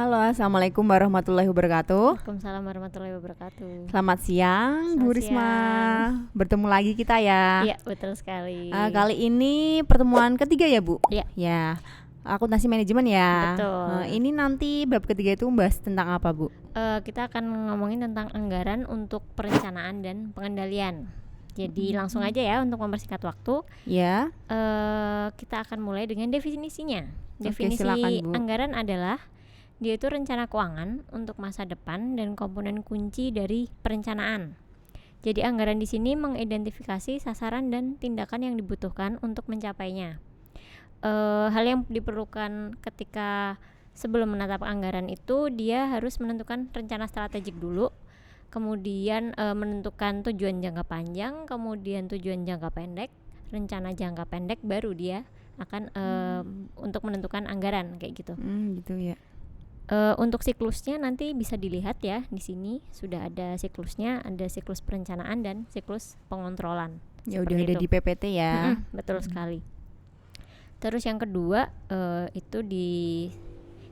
Halo, assalamualaikum warahmatullahi wabarakatuh. Waalaikumsalam warahmatullahi wabarakatuh. Selamat siang, Bu Selamat Risma. siang. Bertemu lagi kita ya. Iya, betul sekali. Kali ini pertemuan ketiga ya, Bu? Iya. Ya, akuntansi manajemen ya. Betul. Ini nanti bab ketiga itu membahas tentang apa, Bu? Kita akan ngomongin tentang anggaran untuk perencanaan dan pengendalian. Jadi langsung aja ya untuk mempersingkat waktu. Ya. Kita akan mulai dengan definisinya. Oke, Definisi silakan, Bu. anggaran adalah dia itu rencana keuangan untuk masa depan dan komponen kunci dari perencanaan. Jadi anggaran di sini mengidentifikasi sasaran dan tindakan yang dibutuhkan untuk mencapainya. Hal yang diperlukan ketika sebelum menetap anggaran itu dia harus menentukan rencana strategik dulu, kemudian menentukan tujuan jangka panjang, kemudian tujuan jangka pendek, rencana jangka pendek, baru dia akan untuk menentukan anggaran kayak gitu. Gitu ya. Untuk siklusnya nanti bisa dilihat ya, di sini sudah ada siklusnya, ada siklus perencanaan dan siklus pengontrolan. Ya udah Seperti ada itu. di PPT ya. Betul sekali. Terus yang kedua itu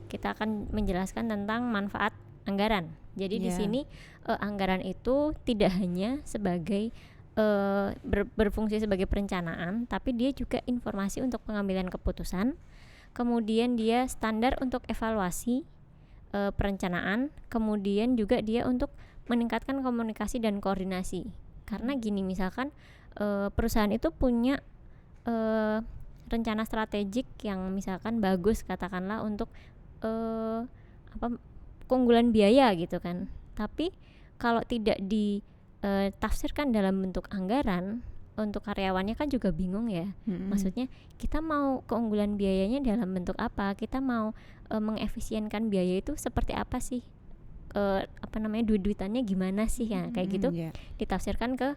kita akan menjelaskan tentang manfaat anggaran. Jadi di Ya. sini anggaran itu tidak hanya sebagai berfungsi sebagai perencanaan, tapi dia juga informasi untuk pengambilan keputusan. Kemudian dia standar untuk evaluasi perencanaan, kemudian juga dia untuk meningkatkan komunikasi dan koordinasi. Karena gini, misalkan perusahaan itu punya rencana strategik yang misalkan bagus, katakanlah untuk keunggulan biaya gitu kan. Tapi kalau tidak ditafsirkan dalam bentuk anggaran, untuk karyawannya kan juga bingung ya. Maksudnya kita mau keunggulan biayanya dalam bentuk apa? Kita mau mengefisienkan biaya itu seperti apa sih? Duit-duitannya gimana sih ya? Kayak gitu. Ya. Ditafsirkan ke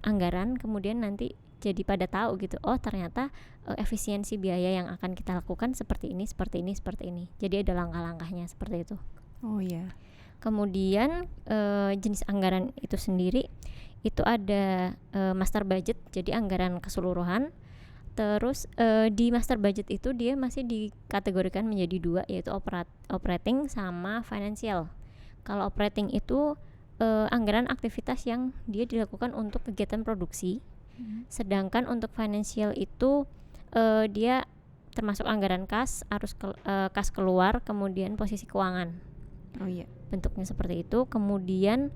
anggaran, kemudian nanti jadi pada tahu gitu. Oh, ternyata efisiensi biaya yang akan kita lakukan seperti ini, seperti ini, seperti ini. Jadi ada langkah-langkahnya seperti itu. Oh ya. Kemudian jenis anggaran itu sendiri itu ada master budget, jadi anggaran keseluruhan. Terus di master budget itu dia masih dikategorikan menjadi dua, yaitu operating sama financial. Kalau operating itu anggaran aktivitas yang dia dilakukan untuk kegiatan produksi. Sedangkan untuk financial itu dia termasuk anggaran kas, kas keluar, kemudian posisi keuangan. Oh iya. Bentuknya seperti itu. Kemudian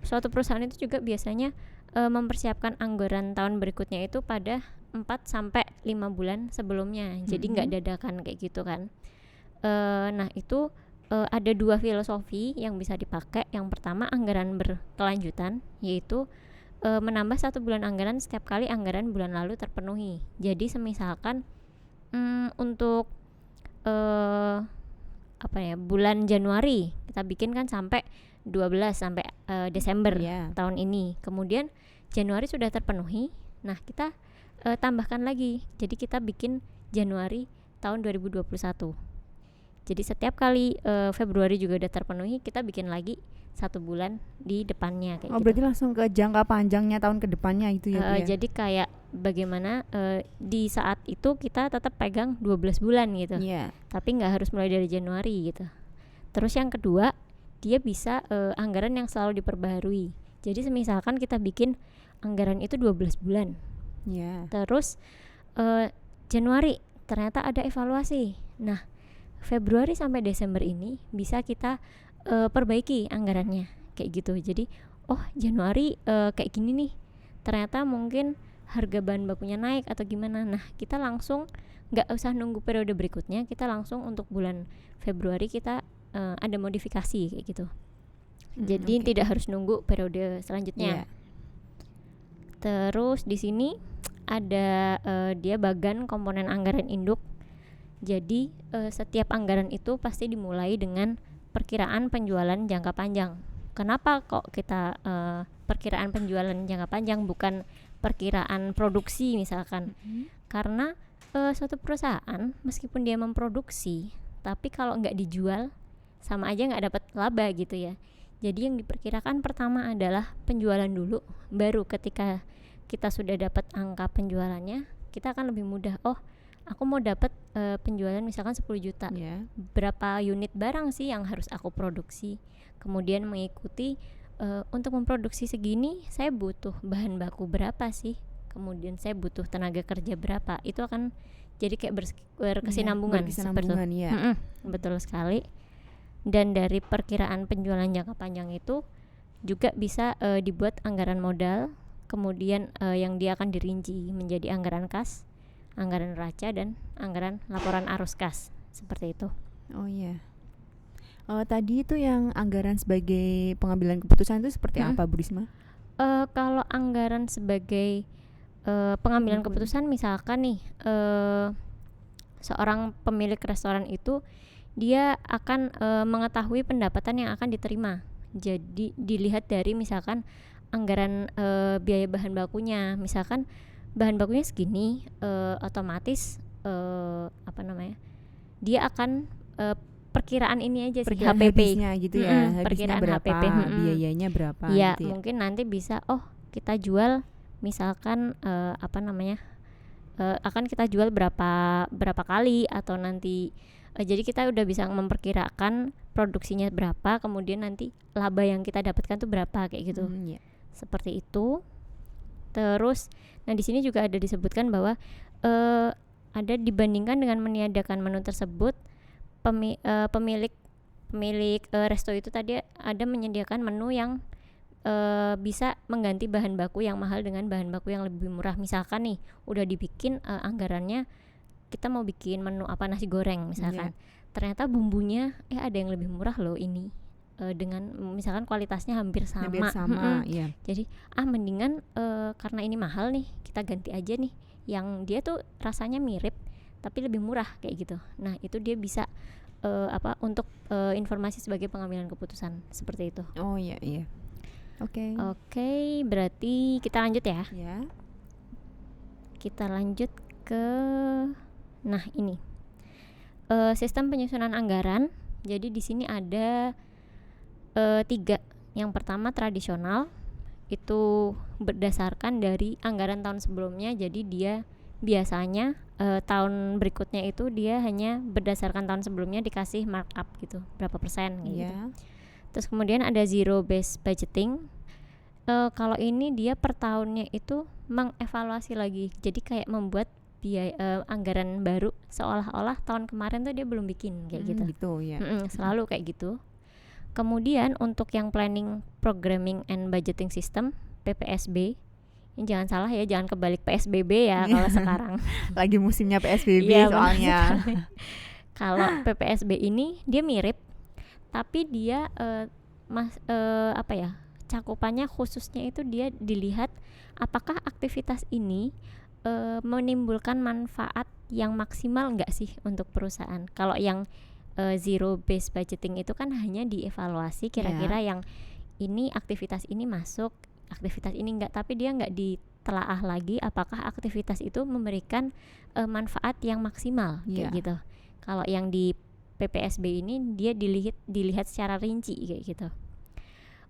suatu perusahaan itu juga biasanya mempersiapkan anggaran tahun berikutnya itu pada 4-5 bulan sebelumnya. Jadi nggak dadakan kayak gitu kan. Nah itu ada dua filosofi yang bisa dipakai. Yang pertama anggaran berkelanjutan, yaitu menambah 1 bulan anggaran setiap kali anggaran bulan lalu terpenuhi. Jadi semisalkan untuk bulan Januari kita bikin kan sampai 12 sampai Desember tahun ini. Kemudian Januari sudah terpenuhi. Nah, kita tambahkan lagi. Jadi kita bikin Januari tahun 2021. Jadi setiap kali Februari juga udah terpenuhi, kita bikin lagi 1 bulan di depannya kayak gitu. Berarti langsung ke jangka panjangnya tahun ke depannya itu ya, Bu ya? Jadi kayak bagaimana di saat itu kita tetap pegang 12 bulan gitu. Iya. Tapi nggak harus mulai dari Januari gitu. Terus yang kedua, dia bisa anggaran yang selalu diperbaharui. Jadi misalkan kita bikin anggaran itu 12 bulan. Iya. Terus Januari ternyata ada evaluasi. Nah, Februari sampai Desember ini bisa kita perbaiki anggarannya kayak gitu. Jadi Januari kayak gini nih, ternyata mungkin harga bahan bakunya naik atau gimana. Nah, kita langsung nggak usah nunggu periode berikutnya, kita langsung untuk bulan Februari kita ada modifikasi kayak gitu. Jadi tidak harus nunggu periode selanjutnya. Terus di sini ada dia bagan komponen anggaran induk. Jadi setiap anggaran itu pasti dimulai dengan perkiraan penjualan jangka panjang. Kenapa kok kita perkiraan penjualan jangka panjang bukan perkiraan produksi misalkan? Karena suatu perusahaan meskipun dia memproduksi, tapi kalau nggak dijual sama aja nggak dapat laba gitu ya. Jadi yang diperkirakan pertama adalah penjualan dulu, baru ketika kita sudah dapat angka penjualannya, kita akan lebih mudah aku mau dapat penjualan misalkan 10 juta. Berapa unit barang sih yang harus aku produksi? Kemudian mengikuti untuk memproduksi segini saya butuh bahan baku berapa sih? Kemudian saya butuh tenaga kerja berapa? Itu akan jadi kayak berkesinambungan seperti betul sekali. Dan dari perkiraan penjualan jangka panjang itu juga bisa dibuat anggaran modal, kemudian yang dia akan dirinci menjadi anggaran kas, anggaran neraca, dan anggaran laporan arus kas, seperti itu. Tadi itu yang anggaran sebagai pengambilan keputusan itu seperti apa, Bu Risma? Kalau anggaran sebagai pengambilan keputusan, misalkan nih seorang pemilik restoran itu dia akan mengetahui pendapatan yang akan diterima. Jadi dilihat dari misalkan anggaran biaya bahan bakunya, misalkan bahan bakunya segini, otomatis dia akan perkiraan ini aja sih, HPP-nya gitu ya, perkiraan berapa, HPP, biayanya berapa ya, gitu ya. Mungkin nanti bisa kita jual misalkan akan kita jual berapa kali, atau nanti jadi kita udah bisa memperkirakan produksinya berapa, kemudian nanti laba yang kita dapatkan tuh berapa, kayak gitu. Seperti itu. Terus di sini juga ada disebutkan bahwa ada dibandingkan dengan meniadakan menu tersebut, pemilik resto itu tadi ada menyediakan menu yang bisa mengganti bahan baku yang mahal dengan bahan baku yang lebih murah. Misalkan nih udah dibikin anggarannya, kita mau bikin menu nasi goreng misalkan, ternyata bumbunya ada yang lebih murah loh ini, dengan misalkan kualitasnya hampir sama. Jadi mendingan karena ini mahal nih, kita ganti aja nih yang dia tuh rasanya mirip tapi lebih murah, kayak gitu. Nah itu dia bisa untuk informasi sebagai pengambilan keputusan, seperti itu. Oke, berarti kita lanjut ya. Kita lanjut ke ini sistem penyusunan anggaran. Jadi di sini ada 3. Yang pertama tradisional, itu berdasarkan dari anggaran tahun sebelumnya. Jadi dia biasanya tahun berikutnya itu dia hanya berdasarkan tahun sebelumnya dikasih markup gitu, berapa persen gitu. Terus kemudian ada zero based budgeting. Kalau ini dia per tahunnya itu mengevaluasi lagi, jadi kayak membuat biaya anggaran baru seolah-olah tahun kemarin tuh dia belum bikin, kayak gitu. Selalu kayak gitu. Kemudian untuk yang planning, programming and budgeting system, PPSB, ini jangan salah ya, jangan kebalik PSBB ya kalau sekarang. Lagi musimnya PSBB soalnya. Kalau PPSB ini dia mirip, tapi dia cakupannya khususnya itu dia dilihat apakah aktivitas ini menimbulkan manfaat yang maksimal enggak sih untuk perusahaan. Kalau yang zero based budgeting itu kan hanya dievaluasi kira-kira yang ini aktivitas ini masuk, aktivitas ini enggak, tapi dia enggak ditelaah lagi apakah aktivitas itu memberikan manfaat yang maksimal, kayak gitu. Kalau yang di PPSB ini dia dilihat secara rinci, kayak gitu.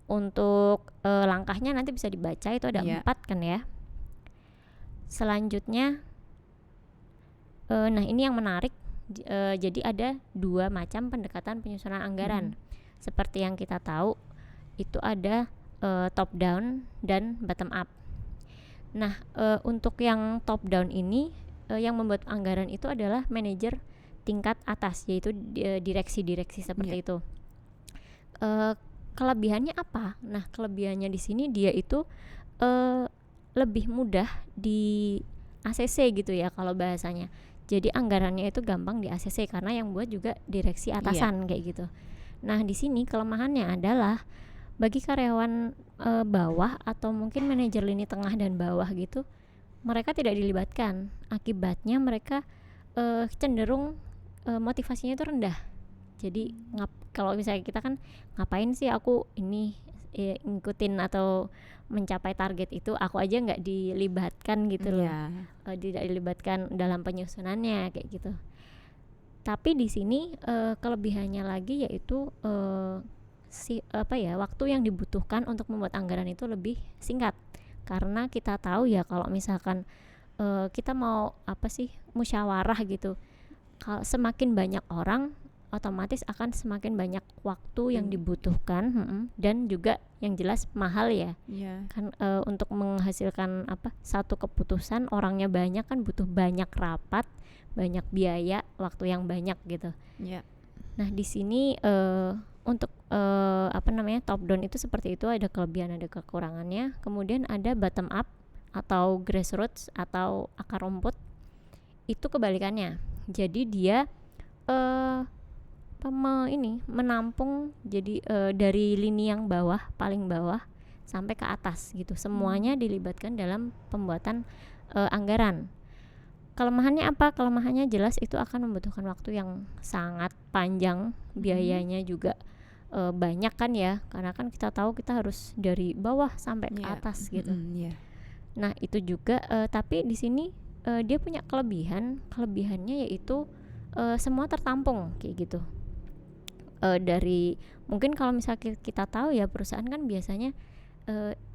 Untuk langkahnya nanti bisa dibaca, itu ada 4 kan ya. Selanjutnya ini yang menarik. Jadi ada 2 macam pendekatan penyusunan anggaran. Seperti yang kita tahu itu ada top down dan bottom up. Nah untuk yang top down ini yang membuat anggaran itu adalah manajer tingkat atas, yaitu direksi-direksi seperti itu. Kelebihannya apa? Nah kelebihannya di sini dia itu lebih mudah di ACC gitu ya kalau bahasanya. Jadi anggarannya itu gampang di ACC karena yang buat juga direksi atasan, kayak gitu. Nah di sini kelemahannya adalah bagi karyawan bawah atau mungkin manajer lini tengah dan bawah gitu, mereka tidak dilibatkan. Akibatnya mereka cenderung motivasinya itu rendah. Jadi kalau misalnya kita kan ngapain sih aku ini ngikutin atau mencapai target itu, aku aja nggak dilibatkan gitu loh. Tidak dilibatkan dalam penyusunannya, kayak gitu. Tapi di sini kelebihannya lagi yaitu waktu yang dibutuhkan untuk membuat anggaran itu lebih singkat. Karena kita tahu ya kalau misalkan kita mau apa sih, musyawarah gitu. Kalau semakin banyak orang, otomatis akan semakin banyak waktu yang dibutuhkan, dan juga yang jelas mahal ya. Kan untuk menghasilkan satu keputusan, orangnya banyak kan butuh banyak rapat, banyak biaya, waktu yang banyak gitu. Nah di sini untuk top down itu seperti itu, ada kelebihan ada kekurangannya. Kemudian ada bottom up atau grassroots atau akar rumput, itu kebalikannya. Jadi dia menampung, jadi dari lini yang paling bawah sampai ke atas gitu, semuanya dilibatkan dalam pembuatan anggaran. Kelemahannya apa? Kelemahannya jelas itu akan membutuhkan waktu yang sangat panjang, biayanya juga banyak kan ya, karena kan kita tahu kita harus dari bawah sampai ke atas gitu. Nah itu juga tapi di sini dia punya kelebihannya yaitu semua tertampung kayak gitu. Dari mungkin kalau misalnya kita tahu ya, perusahaan kan biasanya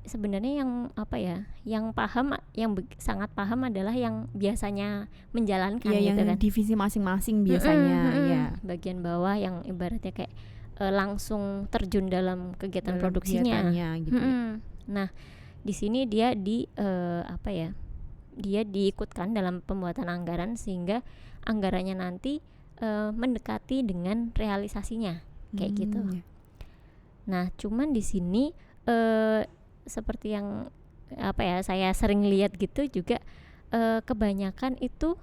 sebenarnya yang sangat paham adalah yang biasanya menjalankan gitu yang kan, divisi masing-masing biasanya. Bagian bawah yang ibaratnya kayak langsung terjun dalam kegiatan produksinya gitu. Nah di sini dia dia diikutkan dalam pembuatan anggaran sehingga anggarannya nanti mendekati dengan realisasinya kayak gitu. Nah cuman di sini seperti yang saya sering lihat gitu juga, kebanyakan itu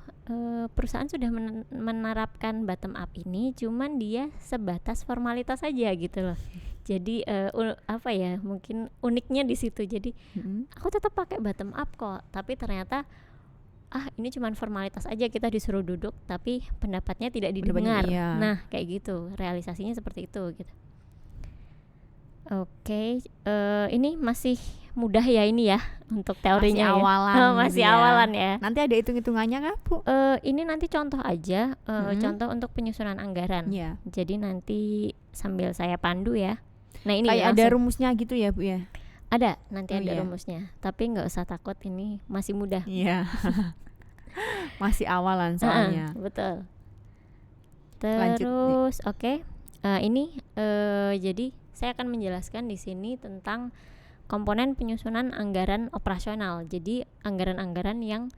perusahaan sudah menerapkan bottom up ini, cuman dia sebatas formalitas saja gitu loh. Jadi mungkin uniknya di situ. Jadi aku tetap pakai bottom up kok, tapi ternyata ini cuma formalitas aja, kita disuruh duduk tapi pendapatnya tidak didengar. Nah kayak gitu, realisasinya seperti itu gitu. Oke, ini masih mudah ya ini ya untuk teorinya, masih awalan, masih awalan ya. Nanti ada hitung-hitungannya nggak Bu? Ini nanti contoh aja, contoh untuk penyusunan anggaran. Jadi nanti sambil saya pandu ya. Nah ini kayak ada rumusnya gitu ya Bu ya? Ada, nanti ada rumusnya. Tapi nggak usah takut, ini masih mudah. Masih awalan soalnya. Betul. Terus oke. Ini jadi saya akan menjelaskan di sini tentang komponen penyusunan anggaran operasional. Jadi anggaran-anggaran yang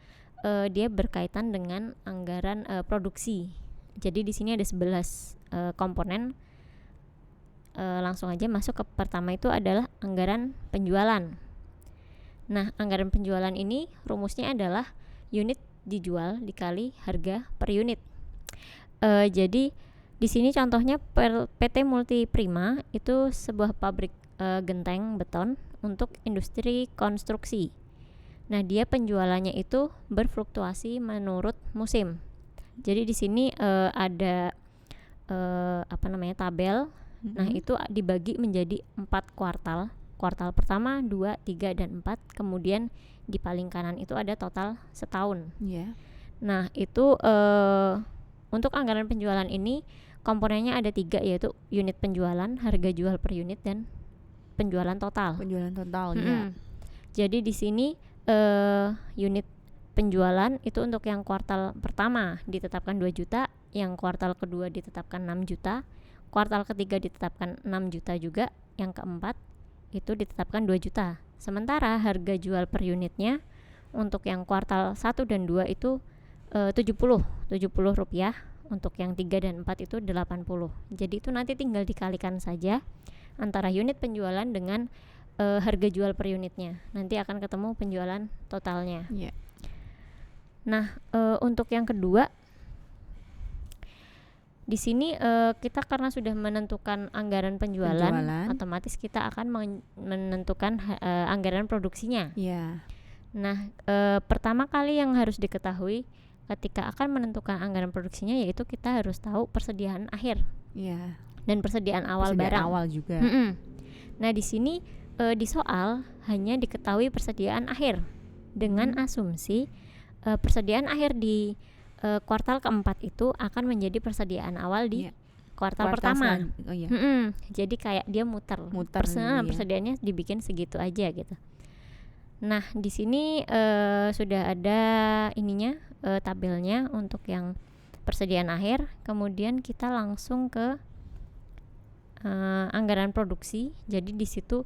dia berkaitan dengan anggaran produksi. Jadi di sini ada 11 komponen. Langsung aja masuk ke pertama, itu adalah anggaran penjualan. Nah, anggaran penjualan ini rumusnya adalah unit dijual dikali harga per unit. Jadi di sini contohnya PT Multiprima itu sebuah pabrik genteng beton untuk industri konstruksi. Nah, dia penjualannya itu berfluktuasi menurut musim. Jadi di sini ada tabel. Nah, itu dibagi menjadi 4 kuartal. Kuartal pertama, 2, 3, dan 4. Kemudian di paling kanan itu ada total setahun. Nah, itu untuk anggaran penjualan ini komponennya ada 3, yaitu unit penjualan, harga jual per unit, dan penjualan total. Jadi di sini unit penjualan itu untuk yang kuartal pertama ditetapkan 2 juta, yang kuartal kedua ditetapkan 6 juta, kuartal ketiga ditetapkan 6 juta juga, yang keempat itu ditetapkan 2 juta. Sementara harga jual per unitnya untuk yang kuartal 1 dan 2 itu 70 rupiah, untuk yang 3 dan 4 itu 80. Jadi itu nanti tinggal dikalikan saja antara unit penjualan dengan harga jual per unitnya. Nanti akan ketemu penjualan totalnya. Nah, untuk yang kedua di sini kita karena sudah menentukan anggaran penjualan, otomatis kita akan menentukan anggaran produksinya. Nah, pertama kali yang harus diketahui ketika akan menentukan anggaran produksinya yaitu kita harus tahu persediaan akhir dan persediaan awal barang. Nah, di sini di soal hanya diketahui persediaan akhir dengan asumsi persediaan akhir di kuartal keempat itu akan menjadi persediaan awal di kuartal pertama. Jadi kayak dia muter. Persediaannya dibikin segitu aja gitu. Nah, di sini sudah ada ininya, tabelnya untuk yang persediaan akhir. Kemudian kita langsung ke anggaran produksi. Jadi di situ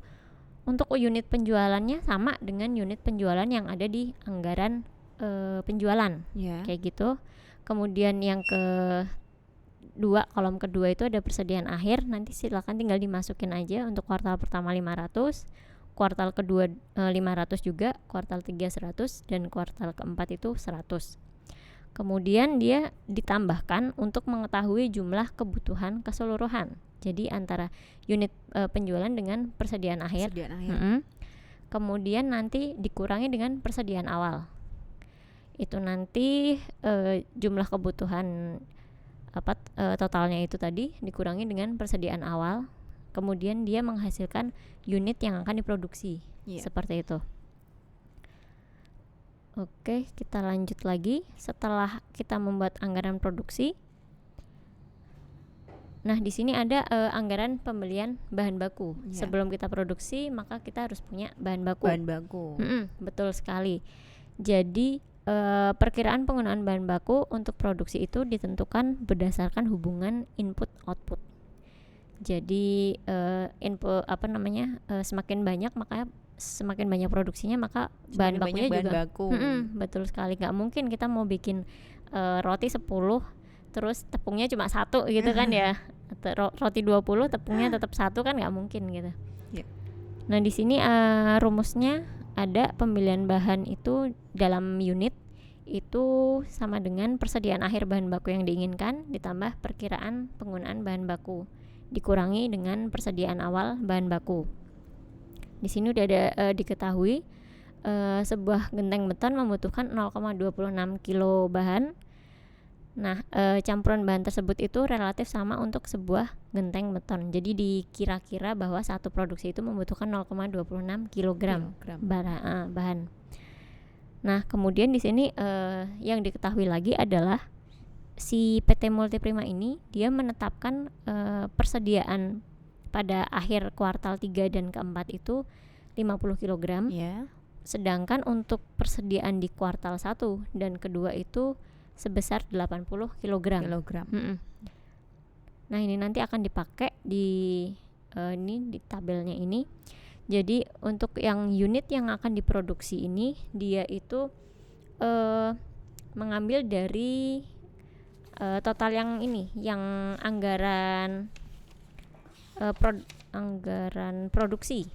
untuk unit penjualannya sama dengan unit penjualan yang ada di anggaran penjualan, kayak gitu. Kemudian yang kedua, kolom kedua itu ada persediaan akhir. Nanti silakan tinggal dimasukin aja. Untuk kuartal pertama 500, kuartal kedua 500 juga, kuartal 3 100, dan kuartal keempat itu 100. Kemudian dia ditambahkan untuk mengetahui jumlah kebutuhan keseluruhan. Jadi antara unit penjualan dengan persediaan akhir. Kemudian nanti dikurangi dengan persediaan awal. Itu nanti jumlah kebutuhan totalnya itu tadi dikurangi dengan persediaan awal. Kemudian dia menghasilkan unit yang akan diproduksi. Seperti itu. Oke, kita lanjut lagi. Setelah kita membuat anggaran produksi, nah di sini ada anggaran pembelian bahan baku. Sebelum kita produksi, maka kita harus punya bahan baku. Betul sekali. Jadi perkiraan penggunaan bahan baku untuk produksi itu ditentukan berdasarkan hubungan input output. Jadi semakin banyak, maka semakin banyak produksinya, maka bahan bakunya juga betul sekali. Nggak mungkin kita mau bikin roti 10 terus tepungnya cuma 1 gitu kan ya. Roti 20 tepungnya tetap 1 kan nggak mungkin gitu. Nah di sini rumusnya ada pemilihan bahan itu dalam unit itu sama dengan persediaan akhir bahan baku yang diinginkan ditambah perkiraan penggunaan bahan baku dikurangi dengan persediaan awal bahan baku. Di sini udah ada diketahui sebuah genteng beton membutuhkan 0,26 kilo bahan. Nah, campuran bahan tersebut itu relatif sama untuk sebuah genteng beton. Jadi dikira-kira bahwa satu produksi itu membutuhkan 0,26 kilogram bahan. Nah, kemudian di sini yang diketahui lagi adalah si PT Multiprima ini dia menetapkan persediaan pada akhir kuartal 3 dan keempat itu 50 kg. Sedangkan untuk persediaan di kuartal 1 dan kedua itu sebesar 80 kg. Nah, ini nanti akan dipakai di tabelnya ini. Jadi untuk yang unit yang akan diproduksi ini dia itu mengambil dari total yang ini, yang anggaran anggaran produksi.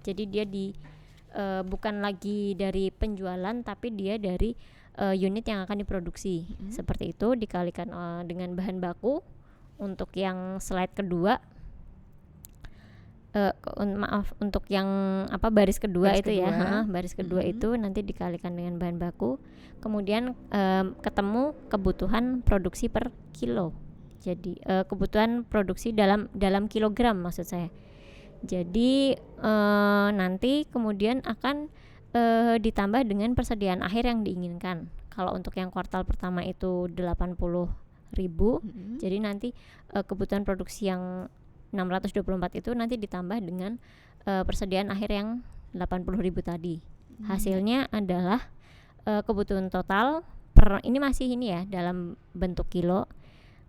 Jadi dia bukan lagi dari penjualan, tapi dia dari unit yang akan diproduksi. Seperti itu dikalikan dengan bahan baku. Untuk yang slide kedua, untuk yang baris kedua baris kedua itu nanti dikalikan dengan bahan baku. Kemudian ketemu kebutuhan produksi per kilo. Jadi kebutuhan produksi dalam kilogram maksud saya. Jadi nanti kemudian akan ditambah dengan persediaan akhir yang diinginkan. Kalau untuk yang kuartal pertama itu 80.000, jadi nanti kebutuhan produksi yang 624 itu nanti ditambah dengan persediaan akhir yang 80.000 tadi. Hasilnya adalah kebutuhan total ini masih dalam bentuk kilo.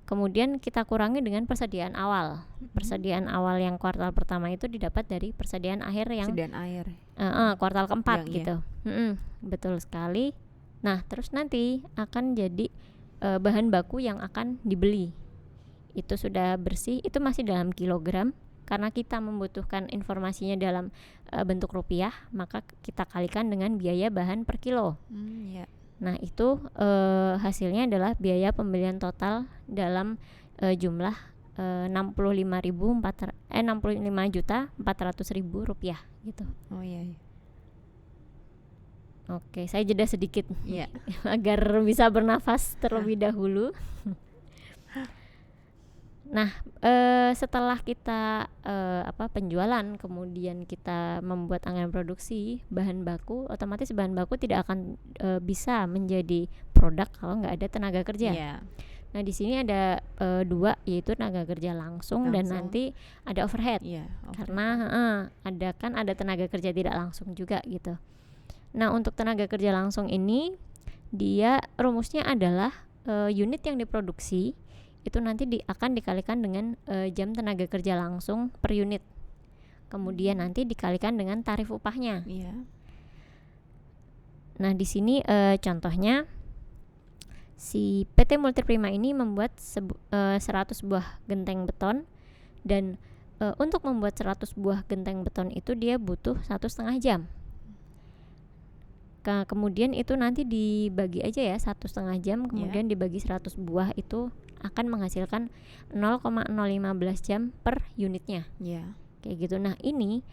Kemudian kita kurangi dengan persediaan awal. Persediaan awal yang kuartal pertama itu didapat dari persediaan akhir yang kuartal keempat gitu. Betul sekali. Nah, terus nanti akan jadi bahan baku yang akan dibeli. Itu sudah bersih, itu masih dalam kilogram. Karena kita membutuhkan informasinya dalam bentuk rupiah, maka kita kalikan dengan biaya bahan per kilo. Nah, itu hasilnya adalah biaya pembelian total dalam jumlah 65.400.000 rupiah gitu. Oke, saya jeda sedikit agar bisa bernafas terlebih dahulu. Nah, setelah kita penjualan, kemudian kita membuat anggaran produksi bahan baku, otomatis bahan baku tidak akan bisa menjadi produk kalau nggak ada tenaga kerja. Nah, di sini ada dua, yaitu tenaga kerja langsung dan nanti ada overhead. Karena ada tenaga kerja tidak langsung juga gitu. Nah, untuk tenaga kerja langsung ini dia rumusnya adalah unit yang diproduksi itu nanti akan dikalikan dengan jam tenaga kerja langsung per unit. Kemudian nanti dikalikan dengan tarif upahnya. Nah, di sini contohnya si PT Multiprima ini membuat 100 buah genteng beton, dan untuk membuat 100 buah genteng beton itu dia butuh 1,5 jam. Kemudian itu nanti dibagi aja ya 1,5 jam, kemudian dibagi 100 buah itu akan menghasilkan 0,015 jam per unitnya. Kayak gitu. Nah, ini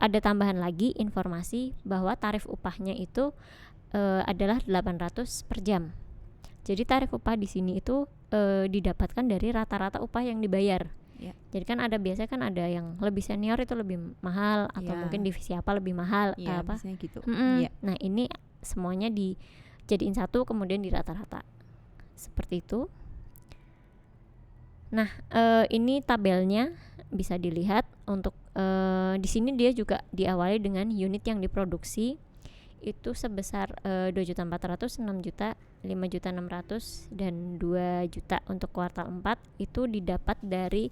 ada tambahan lagi informasi bahwa tarif upahnya itu adalah 800 per jam. Jadi tarif upah di sini itu didapatkan dari rata-rata upah yang dibayar. Jadi kan biasanya kan ada yang lebih senior itu lebih mahal, atau mungkin divisi apa lebih mahal apa. Gitu. Nah, ini semuanya dijadiin satu kemudian di rata-rata. Seperti itu. Nah, ini tabelnya bisa dilihat untuk di sini dia juga diawali dengan unit yang diproduksi itu sebesar 2.400.000, 6.000.000, 5.600.000 dan 2 juta untuk kuartal 4 itu didapat dari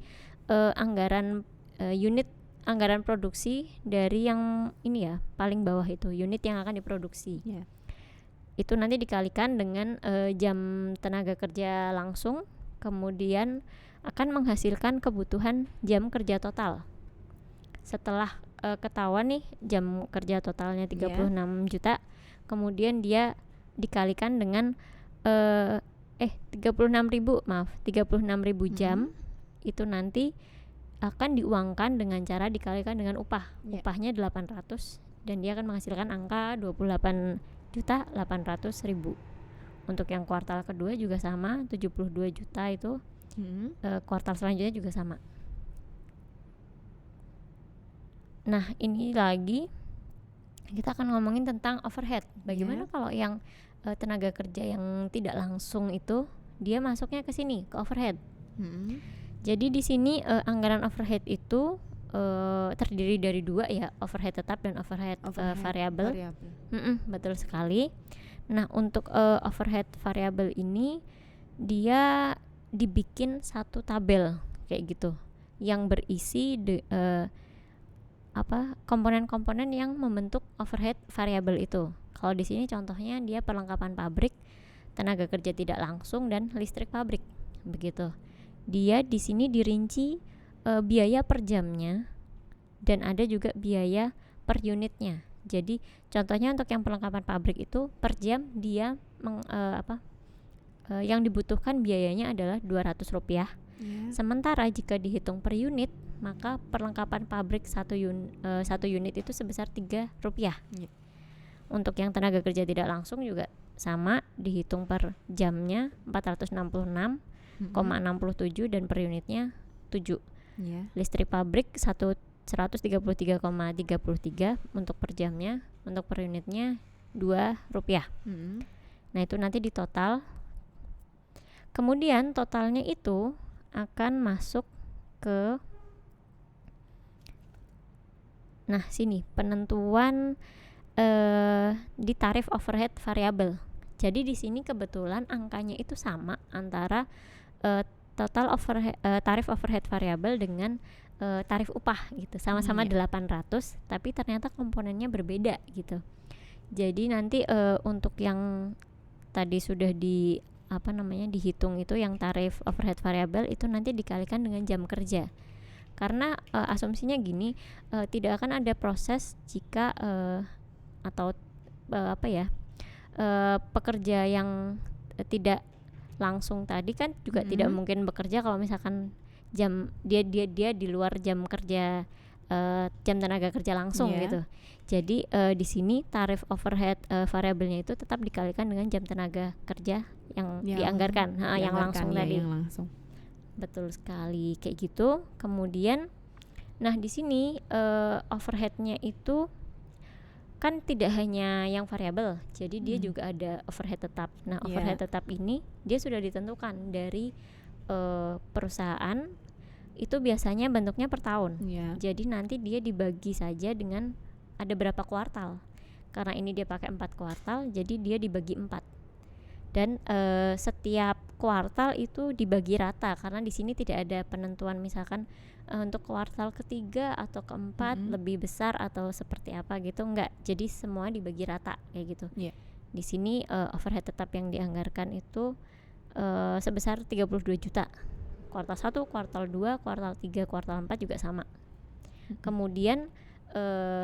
anggaran unit anggaran produksi dari yang ini ya, paling bawah itu unit yang akan diproduksi. Itu nanti dikalikan dengan jam tenaga kerja langsung, kemudian akan menghasilkan kebutuhan jam kerja total. Setelah ketahuan nih jam kerja totalnya 36 juta, kemudian dia dikalikan dengan 36.000 jam, itu nanti akan diuangkan dengan cara dikalikan dengan upah. Upahnya 800 dan dia akan menghasilkan angka 28.800.000. Untuk yang kuartal kedua juga sama, 72 juta itu. Kuartal selanjutnya juga sama. Nah, ini lagi kita akan ngomongin tentang overhead. Bagaimana kalau yang tenaga kerja yang tidak langsung itu dia masuknya ke sini, ke overhead. Jadi di sini anggaran overhead itu terdiri dari dua ya, overhead tetap dan overhead variabel. Betul sekali. Nah, untuk overhead variabel ini dia dibikin satu tabel kayak gitu yang berisi komponen-komponen yang membentuk overhead variabel itu. Kalau di sini contohnya dia perlengkapan pabrik, tenaga kerja tidak langsung dan listrik pabrik. Begitu. Dia di sini dirinci biaya per jamnya dan ada juga biaya per unitnya. Jadi contohnya untuk yang perlengkapan pabrik itu per jam dia yang dibutuhkan biayanya adalah Rp200. Sementara jika dihitung per unit, maka perlengkapan pabrik satu unit itu sebesar Rp3. Untuk yang tenaga kerja tidak langsung juga sama, dihitung per jamnya 466,67 dan per unitnya 7. Listrik pabrik 133,33 untuk per jamnya, untuk per unitnya Rp2. Nah, itu nanti di total. Kemudian totalnya itu akan masuk ke sini penentuan di tarif overhead variabel. Jadi di sini kebetulan angkanya itu sama antara total tarif overhead variabel dengan tarif upah gitu. Sama-sama 800, tapi ternyata komponennya berbeda gitu. Jadi nanti untuk yang tadi sudah dihitung itu yang tarif overhead variabel itu nanti dikalikan dengan jam kerja. Karena asumsinya gini, tidak akan ada proses jika pekerja yang tidak langsung tadi kan juga tidak mungkin bekerja kalau misalkan jam dia di luar jam kerja jam tenaga kerja langsung gitu. Jadi di sini tarif overhead variabelnya itu tetap dikalikan dengan jam tenaga kerja yang dianggarkan, yang langsung tadi. Yang langsung. Betul sekali kayak gitu. Kemudian, nah di sini overheadnya itu kan tidak hanya yang variabel, jadi dia juga ada overhead tetap. Nah, overhead tetap ini dia sudah ditentukan dari perusahaan. Itu biasanya bentuknya per tahun. Jadi nanti dia dibagi saja dengan ada berapa kuartal. karena ini dia pakai 4 kuartal, jadi dia dibagi 4. Dan setiap kuartal itu dibagi rata, karena di sini tidak ada penentuan misalkan untuk kuartal ketiga atau keempat lebih besar atau seperti apa gitu, enggak. Jadi semua dibagi rata kayak gitu. Di sini overhead tetap yang dianggarkan itu sebesar 32 juta. Kuartal 1, kuartal 2, kuartal 3, kuartal 4 juga sama. Kemudian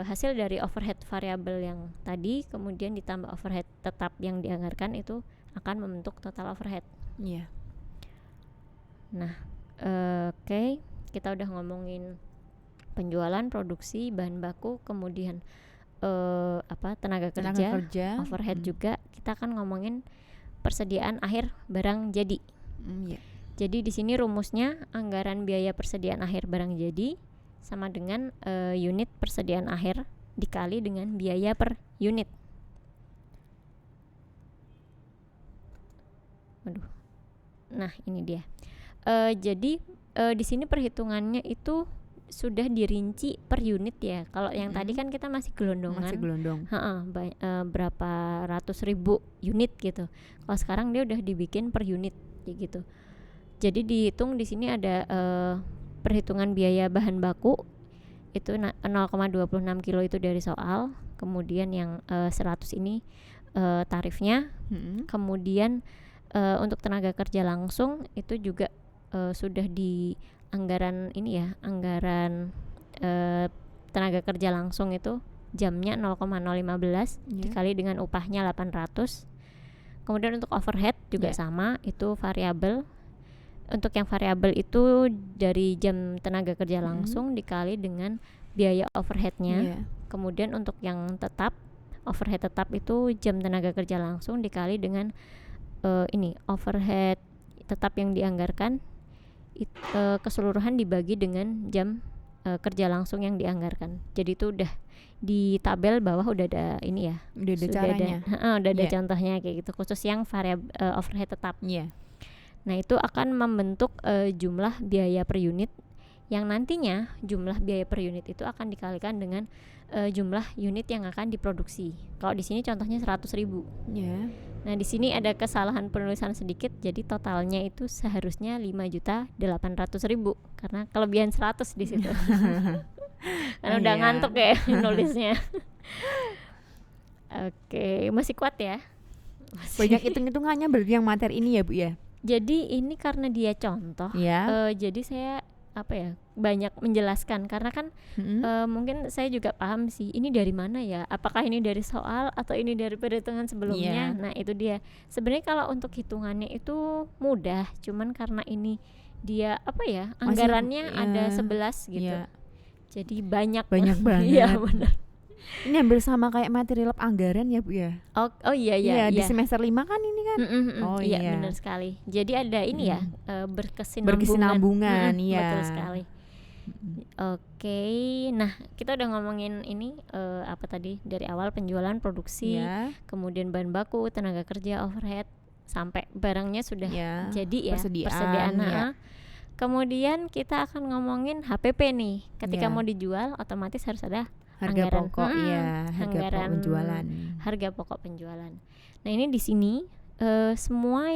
hasil dari overhead variabel yang tadi kemudian ditambah overhead tetap yang dianggarkan itu akan membentuk total overhead. Nah, oke, kita udah ngomongin penjualan, produksi, bahan baku, kemudian tenaga kerja, overhead juga. Kita akan ngomongin persediaan akhir barang jadi. Jadi di sini rumusnya anggaran biaya persediaan akhir barang jadi sama dengan unit persediaan akhir dikali dengan biaya per unit. Nah, ini dia. Jadi di sini perhitungannya itu sudah dirinci per unit ya. Kalau yang tadi kan kita masih gelondongan. Berapa ratus ribu unit gitu. Kalau sekarang dia udah dibikin per unit kayak gitu. Jadi dihitung di sini ada perhitungan biaya bahan baku itu 0,26 kilo itu dari soal. Kemudian yang 100 ini tarifnya. Kemudian untuk tenaga kerja langsung itu juga sudah di anggaran ini ya, anggaran tenaga kerja langsung itu jamnya 0,015 dikali dengan upahnya 800. Kemudian untuk overhead juga sama, itu variabel. Untuk yang variabel itu dari jam tenaga kerja langsung dikali dengan biaya overheadnya. Kemudian untuk yang tetap, overhead tetap itu jam tenaga kerja langsung dikali dengan overhead tetap yang dianggarkan keseluruhan dibagi dengan jam kerja langsung yang dianggarkan. Jadi itu udah di tabel bawah udah ada ini ya, udah ada caranya, udah ada contohnya kayak gitu, khusus yang variabel overhead tetap. Nah itu akan membentuk jumlah biaya per unit, yang nantinya jumlah biaya per unit itu akan dikalikan dengan jumlah unit yang akan diproduksi. Kalau di sini contohnya 100.000. Nah di sini ada kesalahan penulisan sedikit, jadi totalnya itu seharusnya 5.800.000 karena kelebihan 100 di situ. Karena udah ngantuk ya nulisnya. Oke, masih kuat ya? Banyak hitung-hitungannya berarti yang materi ini ya Bu ya? Jadi ini karena dia contoh, jadi saya banyak menjelaskan karena kan mungkin saya juga paham sih ini dari mana ya, apakah ini dari soal atau ini dari perhitungan sebelumnya. Nah itu dia, sebenarnya kalau untuk hitungannya itu mudah, cuman karena ini dia anggarannya ada 11 gitu, jadi banyak banget. Iya benar. Ini hampir sama kayak materi lab anggaran ya Bu ya? Oh iya. Di semester 5 kan ini kan? Iya benar sekali. Jadi ada ini ya, berkesinambungan. Betul sekali. Oke, nah kita udah ngomongin ini tadi dari awal penjualan, produksi, kemudian bahan baku, tenaga kerja, overhead, sampai barangnya sudah jadi ya, persediaan. Kemudian kita akan ngomongin HPP nih. Ketika mau dijual otomatis harus ada harga pokok, harga pokok penjualan. Nah ini di sini semua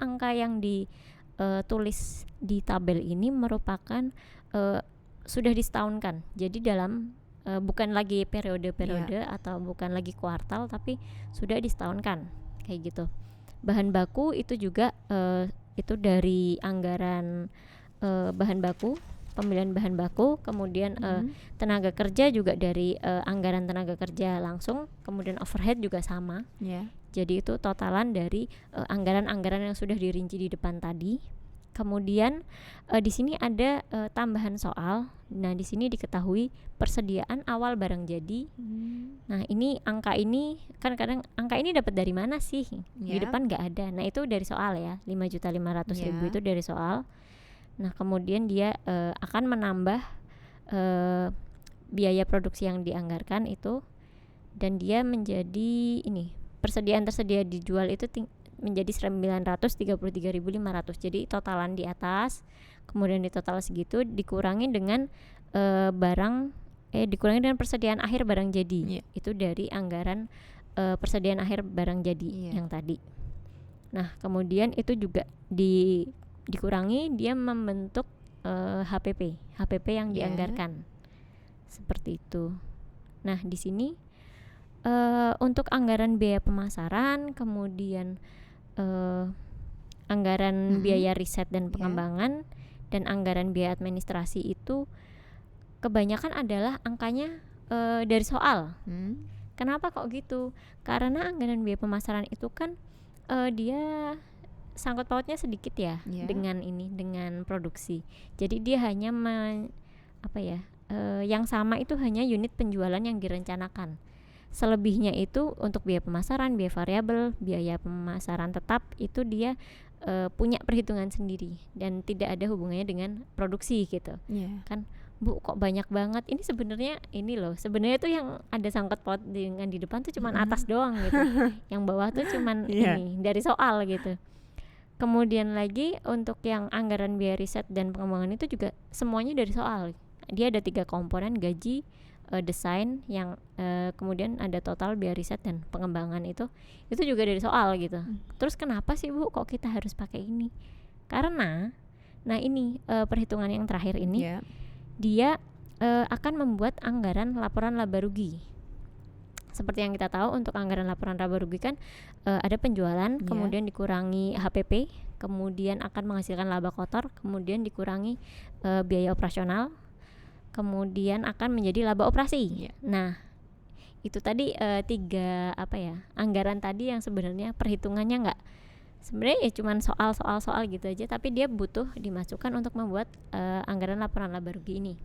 angka yang ditulis di tabel ini merupakan sudah disetahunkan. Jadi dalam bukan lagi periode atau bukan lagi kuartal, tapi sudah disetahunkan kayak gitu. Bahan baku itu juga itu dari anggaran bahan baku, pembelian bahan baku, kemudian tenaga kerja juga dari anggaran tenaga kerja langsung, kemudian overhead juga sama. Jadi itu totalan dari anggaran-anggaran yang sudah dirinci di depan tadi. Kemudian di sini ada tambahan soal. Nah di sini diketahui persediaan awal barang jadi. Nah ini angka ini kan kadang angka ini dapat dari mana sih? Di depan nggak ada. Nah itu dari soal ya, 5.500.000 itu dari soal. Nah kemudian dia akan menambah biaya produksi yang dianggarkan itu, dan dia menjadi ini persediaan tersedia dijual itu menjadi 933.500. Jadi totalan di atas, kemudian di total segitu dikurangi dengan barang dikurangi dengan persediaan akhir barang jadi. Iya. Itu dari anggaran persediaan akhir barang jadi Iya. yang tadi. Nah, kemudian itu juga dikurangi, dia membentuk HPP yang Iya. dianggarkan. Seperti itu. Nah, di sini untuk anggaran biaya pemasaran, kemudian anggaran biaya riset dan pengembangan, dan anggaran biaya administrasi itu kebanyakan adalah angkanya dari soal. Kenapa kok gitu? Karena anggaran biaya pemasaran itu kan dia sangkut pautnya sedikit ya dengan produksi. Jadi dia hanya yang sama itu hanya unit penjualan yang direncanakan. Selebihnya itu untuk biaya pemasaran, biaya variabel, biaya pemasaran tetap itu dia punya perhitungan sendiri dan tidak ada hubungannya dengan produksi gitu. Kan Bu, kok banyak banget. Ini sebenarnya sebenarnya tuh yang ada sangkut paut dengan di depan tuh cuman atas doang gitu. Yang bawah tuh cuman ini dari soal gitu. Kemudian lagi untuk yang anggaran biaya riset dan pengembangan itu juga semuanya dari soal. Dia ada 3 komponen, gaji, desain, yang kemudian ada total biaya riset dan pengembangan itu juga dari soal gitu. Terus kenapa sih Bu kok kita harus pakai ini? Karena ini perhitungan yang terakhir ini dia akan membuat anggaran laporan laba rugi. Seperti yang kita tahu untuk anggaran laporan laba rugi kan ada penjualan, kemudian dikurangi HPP, kemudian akan menghasilkan laba kotor, kemudian dikurangi biaya operasional, kemudian akan menjadi laba operasi. Nah, itu tadi 3 anggaran tadi yang sebenarnya perhitungannya sebenarnya cuman soal gitu aja, tapi dia butuh dimasukkan untuk membuat anggaran laporan laba rugi ini.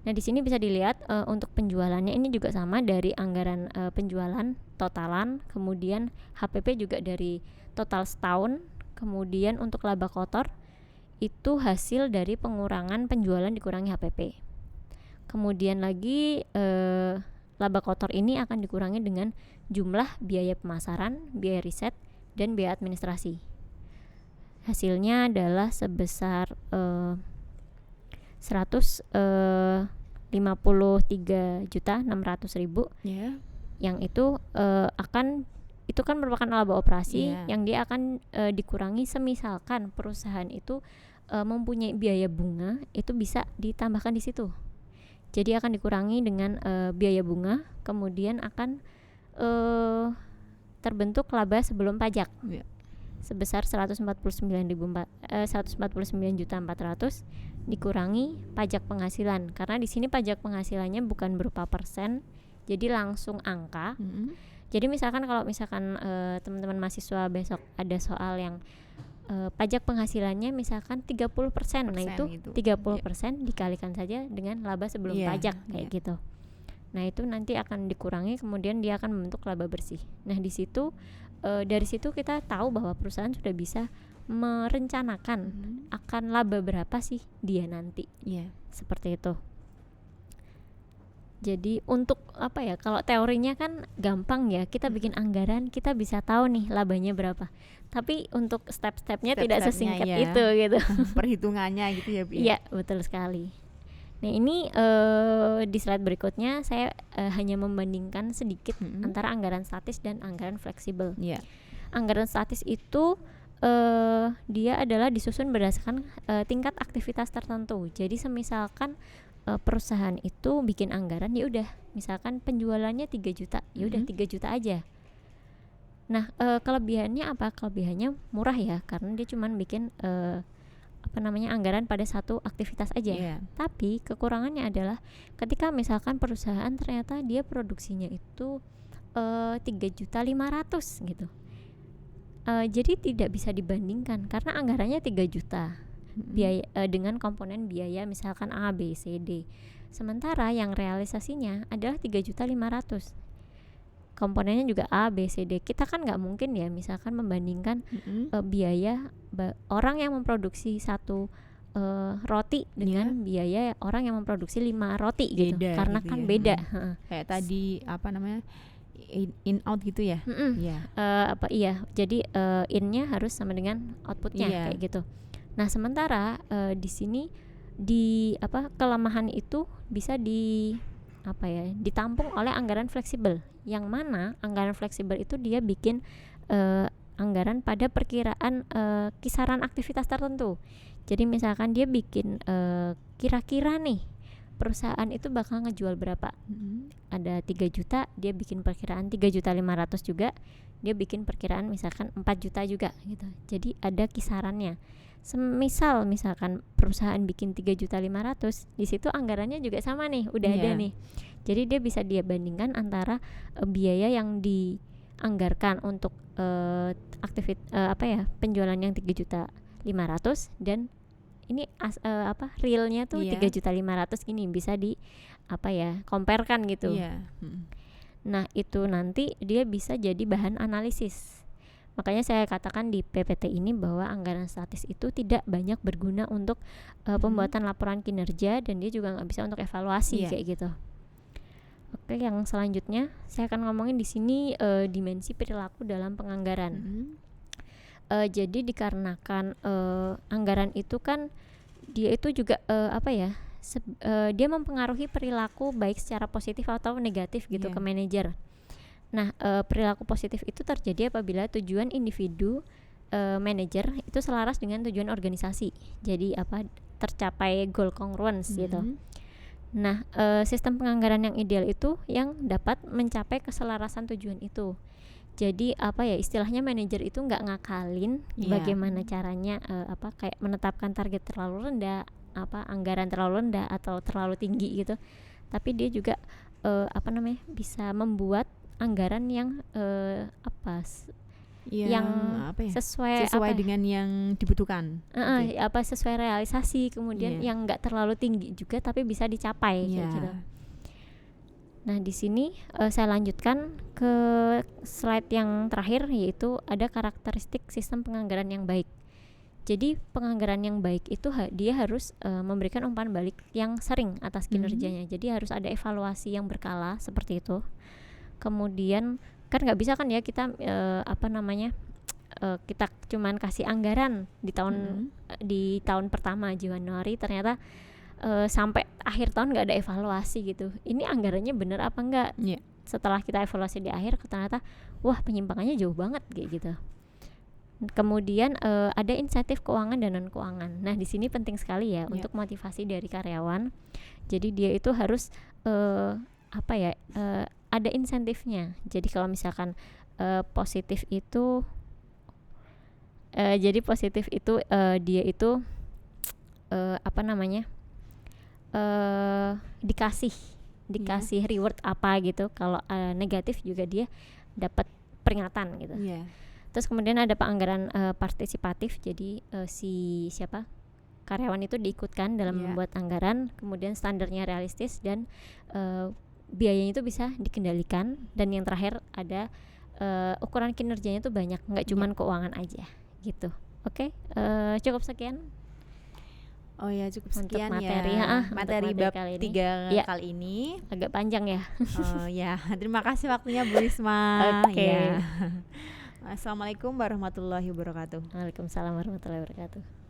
Nah, di sini bisa dilihat untuk penjualannya ini juga sama dari anggaran penjualan totalan, kemudian HPP juga dari total setahun, kemudian untuk laba kotor itu hasil dari pengurangan penjualan dikurangi HPP. Kemudian lagi laba kotor ini akan dikurangi dengan jumlah biaya pemasaran, biaya riset, dan biaya administrasi. Hasilnya adalah sebesar 153.600.000 yang itu itu kan merupakan laba operasi yang dia akan dikurangi semisalkan perusahaan itu mempunyai biaya bunga, itu bisa ditambahkan di situ. Jadi akan dikurangi dengan biaya bunga, kemudian akan terbentuk laba sebelum pajak sebesar 149.400 dikurangi pajak penghasilan, karena di sini pajak penghasilannya bukan berupa persen, jadi langsung angka. Jadi misalkan kalau teman-teman mahasiswa besok ada soal yang pajak penghasilannya misalkan 30%, nah itu 30% dikalikan saja dengan laba sebelum pajak kayak gitu. Nah, itu nanti akan dikurangi, kemudian dia akan membentuk laba bersih. Nah, di situ dari situ kita tahu bahwa perusahaan sudah bisa merencanakan akan laba berapa sih dia nanti. Seperti itu. Jadi untuk kalau teorinya kan gampang ya, kita bikin anggaran, kita bisa tahu nih labanya berapa. Tapi untuk step-stepnya tidak sesingkat itu gitu. Perhitungannya gitu ya, Bu. Iya, betul sekali. Nah, ini di slide berikutnya saya hanya membandingkan sedikit antara anggaran statis dan anggaran fleksibel. Anggaran statis itu dia adalah disusun berdasarkan tingkat aktivitas tertentu. Jadi semisalkan perusahaan itu bikin anggaran, ya udah misalkan penjualannya 3 juta, ya udah 3 juta aja. Nah, kelebihannya apa? Kelebihannya murah ya, karena dia cuma bikin anggaran pada satu aktivitas aja. Tapi kekurangannya adalah ketika misalkan perusahaan ternyata dia produksinya itu 3.500.000 gitu. Jadi tidak bisa dibandingkan karena anggarannya 3 juta. Biaya dengan komponen biaya misalkan A, B, C, D. Sementara yang realisasinya adalah 3.500.000. Komponennya juga A, B, C, D. Kita kan nggak mungkin ya misalkan membandingkan biaya orang yang memproduksi satu roti dengan biaya orang yang memproduksi 5 roti gitu. Karena gitu kan beda. Kayak tadi in out gitu ya. Jadi in-nya harus sama dengan outputnya kayak gitu. Nah, sementara di sini kelemahan itu bisa ditampung oleh anggaran fleksibel, yang mana anggaran fleksibel itu dia bikin anggaran pada perkiraan kisaran aktivitas tertentu. Jadi misalkan dia bikin kira-kira nih perusahaan itu bakal ngejual berapa. Ada 3 juta, dia bikin perkiraan 3.500.000 juga, dia bikin perkiraan misalkan 4 juta juga gitu. Jadi ada kisarannya. Misalkan perusahaan bikin 3.500.000, di situ anggarannya juga sama nih, udah ada nih. Jadi dia bandingkan antara biaya yang dianggarkan untuk penjualan yang 3.500.000 dan ini realnya tuh 3.500.000 gini, bisa comparekan gitu. Nah itu nanti dia bisa jadi bahan analisis. Makanya saya katakan di PPT ini bahwa anggaran statis itu tidak banyak berguna untuk pembuatan laporan kinerja, dan dia juga nggak bisa untuk evaluasi kayak gitu. Oke, yang selanjutnya saya akan ngomongin di sini dimensi perilaku dalam penganggaran. Jadi dikarenakan anggaran itu kan dia itu juga dia mempengaruhi perilaku baik secara positif atau negatif gitu ke manajer. Nah, perilaku positif itu terjadi apabila tujuan individu manajer itu selaras dengan tujuan organisasi. Jadi tercapai goal congruence gitu. Nah, sistem penganggaran yang ideal itu yang dapat mencapai keselarasan tujuan itu. Jadi istilahnya manajer itu nggak ngakalin bagaimana caranya kayak menetapkan target terlalu rendah, anggaran terlalu rendah atau terlalu tinggi gitu. Tapi dia juga bisa membuat anggaran yang sesuai dengan yang dibutuhkan. Sesuai realisasi, kemudian yang nggak terlalu tinggi juga tapi bisa dicapai kayak gitu. Nah di sini saya lanjutkan ke slide yang terakhir, yaitu ada karakteristik sistem penganggaran yang baik. Jadi penganggaran yang baik itu dia harus memberikan umpan balik yang sering atas kinerjanya. Jadi harus ada evaluasi yang berkala seperti itu. Kemudian kan nggak bisa kan ya kita kita cuman kasih anggaran di tahun pertama Januari, ternyata sampai akhir tahun nggak ada evaluasi gitu. Ini anggarannya bener apa enggak? Setelah kita evaluasi di akhir, ternyata wah penyimpangannya jauh banget kayak gitu. Kemudian ada insentif keuangan dan non keuangan. Nah di sini penting sekali untuk motivasi dari karyawan. Jadi dia itu harus ada insentifnya. Jadi kalau misalkan positif itu dia itu dikasih reward apa gitu. Kalau negatif juga dia dapat peringatan gitu. Terus kemudian ada penganggaran partisipatif. Jadi karyawan itu diikutkan dalam membuat anggaran, kemudian standarnya realistis dan biayanya itu bisa dikendalikan. Dan yang terakhir ada ukuran kinerjanya itu banyak, nggak cuman keuangan aja gitu. Oke, cukup sekian. Cukup sekian materi, materi bab 3 kali ini. Agak panjang ya. Terima kasih waktunya Bu Risma. Oke. Assalamualaikum warahmatullahi wabarakatuh. Waalaikumsalam warahmatullahi wabarakatuh.